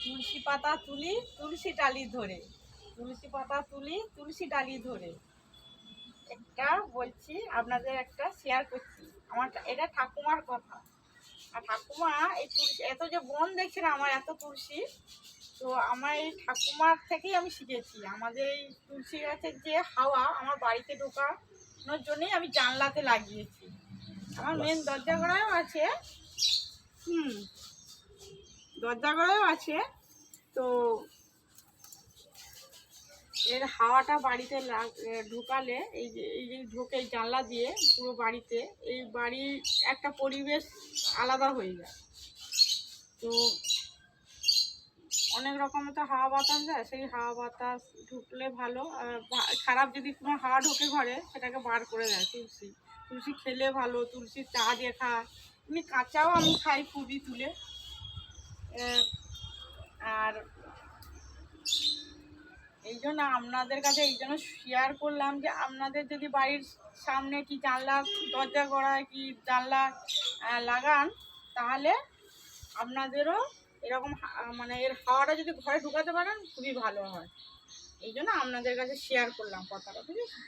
তুলসী পাতা তুলি তুলসী ডালি ধরে, তুলসী পাতা তুলি তুলসী ডালি ধরে। একটা বলছি, আপনাদের একটা শেয়ার করছি। আমার এটা ঠাকুমার কথা। আর ঠাকুমা এই তুলসী এত যে বন দেখছে না, আমার এত তুলসী, তো আমার এই ঠাকুমার থেকেই আমি শিখেছি। আমাদের এই তুলসী গাছের যে হাওয়া আমার বাড়িতে ঢোকানোর জন্যই আমি জানলাতে লাগিয়েছি। আমার মেন দরজা গড়ায়ও আছে, দরজা গড়ায়ও আছে। তো এর হাওয়াটা বাড়িতে ঢোকালে এই যে ঢোকে জানলা দিয়ে পুরো বাড়িতে, এই বাড়ির একটা পরিবেশ আলাদা হয়ে যায়। তো অনেক রকমের তো হাওয়া বাতাস যায়, সেই হাওয়া বাতাস ঢুকলে ভালো। খারাপ যদি কোনো হাওয়া ঢোকে ঘরে, সেটাকে বার করে দেয় তুলসী। তুলসী খেলে ভালো, তুলসী চা দিয়ে খা, এমনি কাঁচাও আমি খাই খুবই তুলে। আর এই জন্য আপনাদের কাছে এই জন্য শেয়ার করলাম যে আপনাদের যদি বাড়ির সামনে কি জানলা দরজা গড়ায় কি জানলা লাগান, তাহলে আপনাদেরও এরকম মানে এর হাওয়াটা যদি ঘরে ঢুকাতে পারেন খুবই ভালো হয়। এই জন্য আপনাদের কাছে শেয়ার করলাম কথাটা, বুঝেছি।